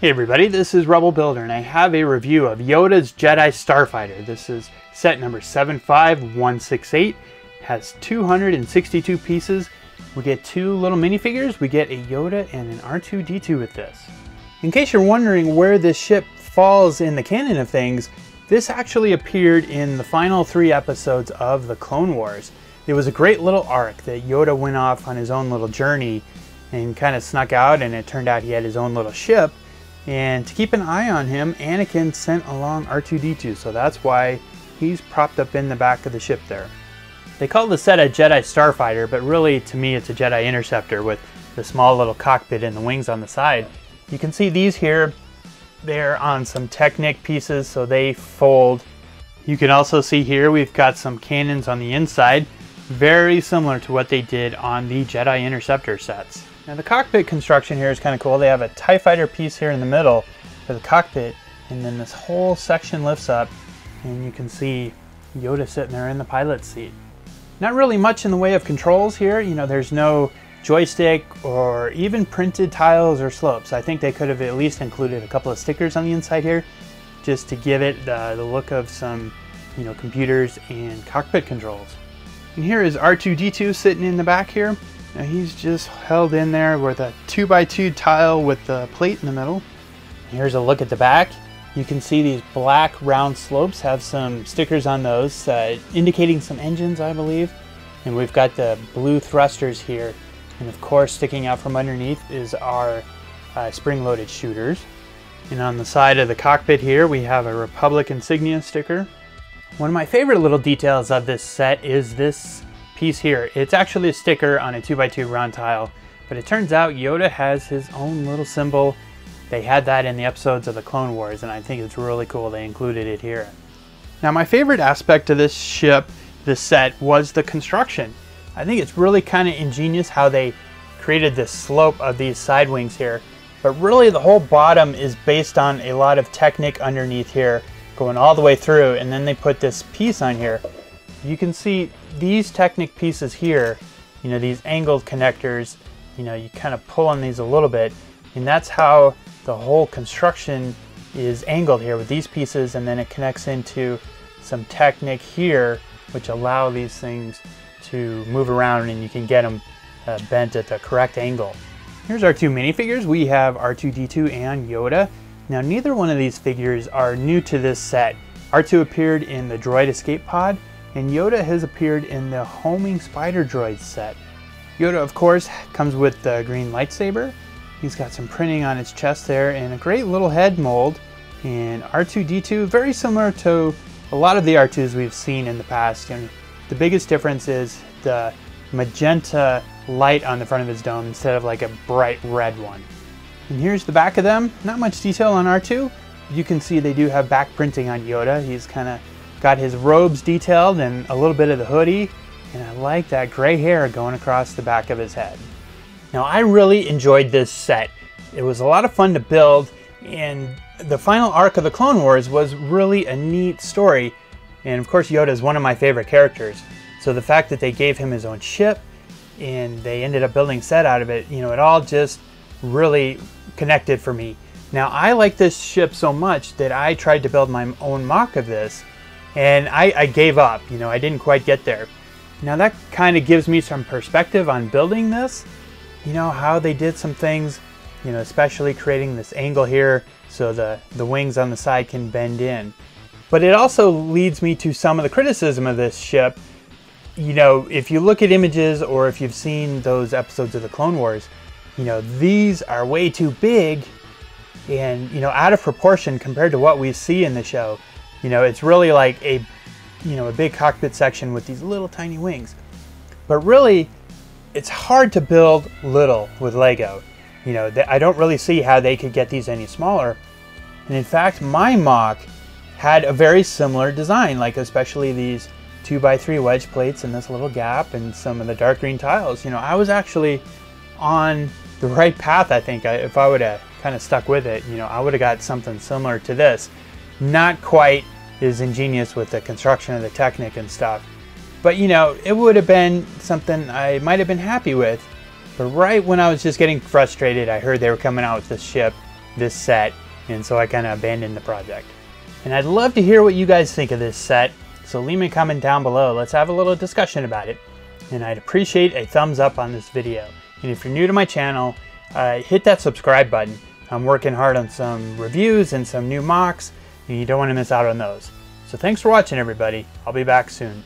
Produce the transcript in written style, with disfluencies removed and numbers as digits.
Hey everybody, this is Rebel Builder and I have a review of Yoda's Jedi Starfighter. This is set number 75168. Has 262 pieces. We get two little minifigures. We get a Yoda and an R2-D2 with this. In case you're wondering where this ship falls in the canon of things, this actually appeared in the final 3 episodes of the Clone Wars. It was a great little arc that Yoda went off on his own little journey and kind of snuck out, and it turned out he had his own little ship. And to keep an eye on him, Anakin sent along R2-D2, so that's why he's propped up in the back of the ship there. They call the set a Jedi Starfighter, but really to me it's a Jedi Interceptor with the small little cockpit and the wings on the side. You can see these here, they're on some Technic pieces, so they fold. You can also see here we've got some cannons on the inside, very similar to what they did on the Jedi Interceptor sets. Now the cockpit construction here is kind of cool. They have a TIE Fighter piece here in the middle for the cockpit, and then this whole section lifts up and you can see Yoda sitting there in the pilot's seat. Not really much in the way of controls here. You know, there's no joystick or even printed tiles or slopes. I think they could have at least included a couple of stickers on the inside here just to give it the look of some, you know, computers and cockpit controls. And here is R2-D2 sitting in the back here. Now he's just held in there with a 2x2 tile with the plate in the middle. Here's a look at the back. You can see these black round slopes have some stickers on those indicating some engines, I believe. And we've got the blue thrusters here. And of course, sticking out from underneath is our spring-loaded shooters. And on the side of the cockpit here, we have a Republic insignia sticker. One of my favorite little details of this set is this piece here. It's actually a sticker on a 2x2 round tile, but it turns out Yoda has his own little symbol. They had that in the episodes of the Clone Wars, and I think it's really cool they included it here. Now my favorite aspect of this ship, this set, was the construction. I think it's really kind of ingenious how they created this slope of these side wings here, but really the whole bottom is based on a lot of Technic underneath here going all the way through, and then they put this piece on here. You can see these Technic pieces here, you know, these angled connectors, you know, you kind of pull on these a little bit, and that's how the whole construction is angled here with these pieces, and then it connects into some Technic here, which allow these things to move around and you can get them bent at the correct angle. Here's our two minifigures. We have R2-D2 and Yoda. Now neither one of these figures are new to this set. R2 appeared in the Droid Escape Pod, and Yoda has appeared in the Homing Spider Droid set. Yoda, of course, comes with the green lightsaber. He's got some printing on his chest there and a great little head mold. And R2-D2, very similar to a lot of the R2s we've seen in the past. And the biggest difference is the magenta light on the front of his dome instead of like a bright red one. And here's the back of them. Not much detail on R2. You can see they do have back printing on Yoda. He's kind of got his robes detailed and a little bit of the hoodie, and I like that gray hair going across the back of his head. Now I really enjoyed this set. It was a lot of fun to build, and the final arc of the Clone Wars was really a neat story, and of course Yoda is one of my favorite characters. So the fact that they gave him his own ship and they ended up building a set out of it, you know, it all just really connected for me. Now I like this ship so much that I tried to build my own mock of this, and I gave up. You know, I didn't quite get there. Now that kind of gives me some perspective on building this. You know, how they did some things, you know, especially creating this angle here so the wings on the side can bend in. But it also leads me to some of the criticism of this ship. You know, if you look at images or if you've seen those episodes of the Clone Wars, you know, these are way too big and, you know, out of proportion compared to what we see in the show. You know, it's really like a, you know, a big cockpit section with these little tiny wings. But really, it's hard to build little with Lego. You know, I don't really see how they could get these any smaller. And in fact, my mock had a very similar design, like especially these 2x3 wedge plates and this little gap and some of the dark green tiles. You know, I was actually on the right path, I think. If I would have kind of stuck with it, you know, I would have got something similar to this. Not quite as ingenious with the construction of the Technic and stuff, but you know, it would have been something I might have been happy with. But right when I was just getting frustrated, I heard they were coming out with this ship, this set, and so I kind of abandoned the project. And I'd love to hear what you guys think of this set, so leave me a comment down below. Let's have a little discussion about it. And I'd appreciate a thumbs up on this video. And if you're new to my channel, hit that subscribe button. I'm working hard on some reviews and some new mocks, and you don't want to miss out on those. So thanks for watching, everybody. I'll be back soon.